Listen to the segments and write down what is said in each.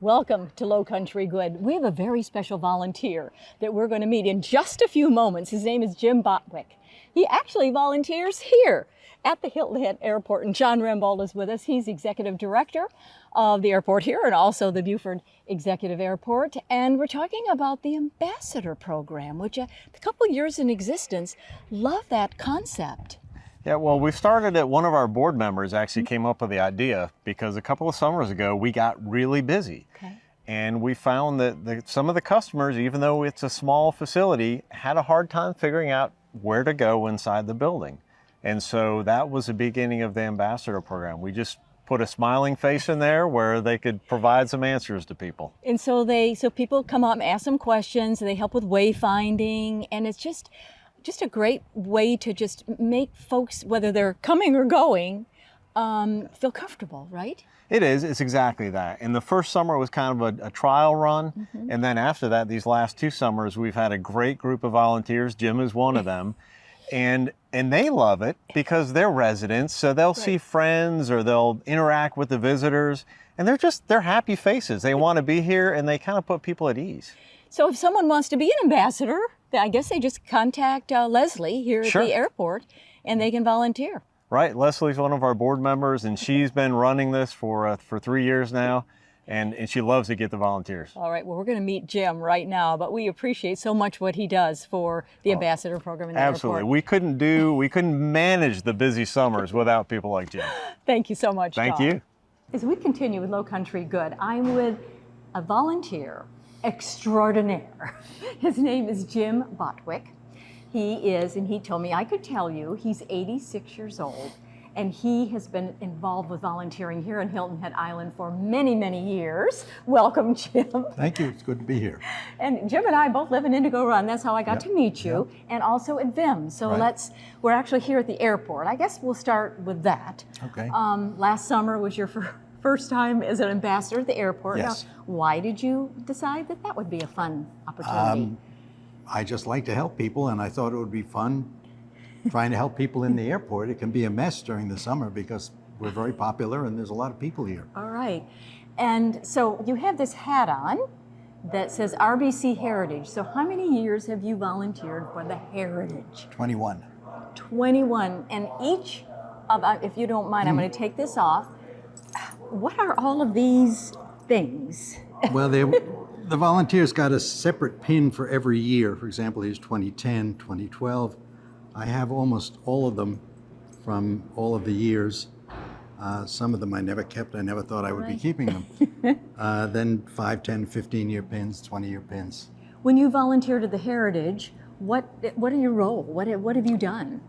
Welcome to Lowcountry Good. We have a very special volunteer that we're going to meet in just a few moments. His name is Jim Botwick. He actually volunteers here at the Hilton Airport, and Jon Rembold is with us. He's executive director of the airport here and also the Beaufort Executive Airport. And we're talking about the Ambassador Program, which a couple years in existence. Love that concept. Yeah, well, we started it. One of our board members actually came up with the idea because a couple of summers ago we got really busy. Okay. And we found that some of the customers, even though it's a small facility, had a hard time figuring out where to go inside the building. And so that was the beginning of the Ambassador Program. We just put a smiling face in there where they could provide some answers to people. And so people come up and ask them questions, and they help with wayfinding, and it's just a great way to just make folks, whether they're coming or going, feel comfortable, right? It is. It's exactly that. And the first summer was kind of a trial run. And then after that, these last 2 summers, we've had a great group of volunteers. Jim is one of them. And they love it because they're residents. So they'll see friends or they'll interact with the visitors. And they're happy faces. They want to be here, and they kind of put people at ease. So if someone wants to be an ambassador, I guess they just contact Leslie here at the airport, and they can volunteer. Right. Leslie's one of our board members, and she's been running this for 3 years now, and she loves to get the volunteers. All right. Well, we're going to meet Jim right now, but we appreciate so much what he does for the Ambassador Program in the Absolutely. airport. We couldn't manage the busy summers without people like Jim. Thank you so much, Thank Jon. you. As we continue with Lowcountry Good, I'm with a volunteer extraordinaire. His name is Jim Botwick. He is, and he told me I could tell you, he's 86 years old, and he has been involved with volunteering here in Hilton Head Island for many, many years. Welcome, Jim. Thank you. It's good to be here. And Jim and I both live in Indigo Run. That's how I got to meet you, and also at VIM. So we're actually here at the airport. I guess we'll start with that. Okay. Last summer was your first time as an ambassador at the airport. Yes. Now, why did you decide that would be a fun opportunity? I just like to help people, and I thought it would be fun trying to help people in the airport. It can be a mess during the summer because we're very popular and there's a lot of people here. All right. And so you have this hat on that says RBC Heritage. So how many years have you volunteered for the Heritage? 21. 21. And each of, if you don't mind, I'm going to take this off. What are all of these things? Well, the volunteers got a separate pin for every year. For example, here's 2010, 2012. I have almost all of them from all of the years. Some of them I never kept. I never thought I would be keeping them. Then 5, 10, 15-year pins, 20-year pins. When you volunteered at the Heritage, what are your role? What have you done?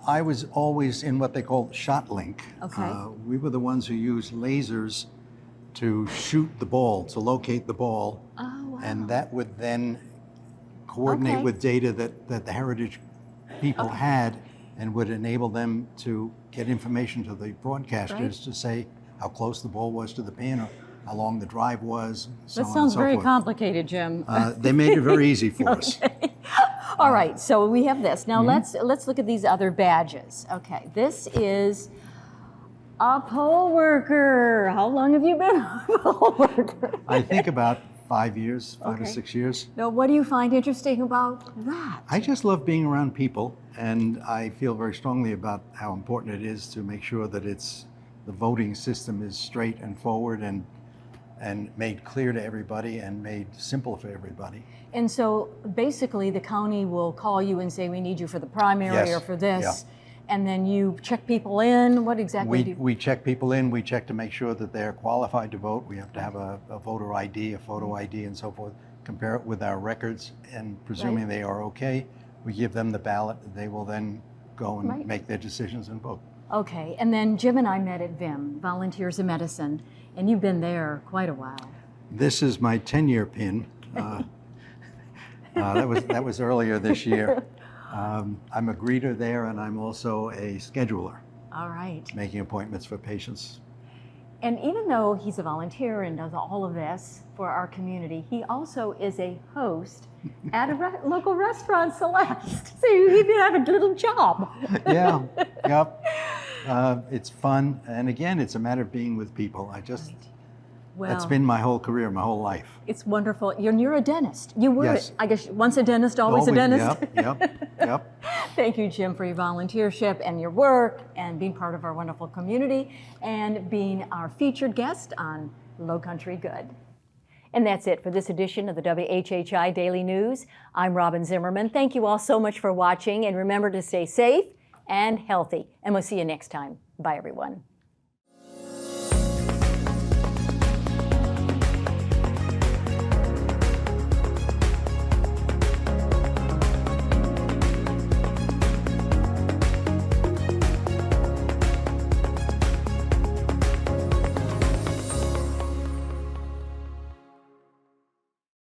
I was always in what they call shot link. Okay. We were the ones who used lasers to shoot the ball, to locate the ball. Oh, wow. And that would then coordinate with data that the Heritage people had, and would enable them to get information to the broadcasters to say how close the ball was to the pin or how long the drive was, so that on sounds and so very forth. complicated, Jim. They made it very easy for us. All right, so we have this. Now let's look at these other badges. Okay, this is a poll worker. How long have you been a poll worker? I think about 5 years, 5 or 6 years. Now, what do you find interesting about that? I just love being around people, and I feel very strongly about how important it is to make sure that the voting system is straight and forward and made clear to everybody and made simple for everybody. And so basically the county will call you and say, we need you for the primary or for this. And then you check people in. What exactly do you? We check people in. We check to make sure that they're qualified to vote. We have to have a voter ID, a photo ID, and so forth. Compare it with our records, and presuming they are okay, we give them the ballot. They will then go and make their decisions and vote. Okay, and then Jim and I met at VIM, Volunteers in Medicine, and you've been there quite a while. This is my 10-year pin. That was earlier this year. I'm a greeter there, and I'm also a scheduler. All right. Making appointments for patients. And even though he's a volunteer and does all of this for our community, he also is a host at a local restaurant, Celeste. So you even have a little job. It's fun. And again, it's a matter of being with people. That's been my whole career, my whole life. It's wonderful. You're a dentist. You were, Yes. I guess, once a dentist, always a dentist. Yep. Thank you, Jim, for your volunteership and your work and being part of our wonderful community and being our featured guest on Lowcountry Good. And that's it for this edition of the WHHI Daily News. I'm Robyn Zimmerman. Thank you all so much for watching, and remember to stay safe and healthy. And we'll see you next time. Bye, everyone.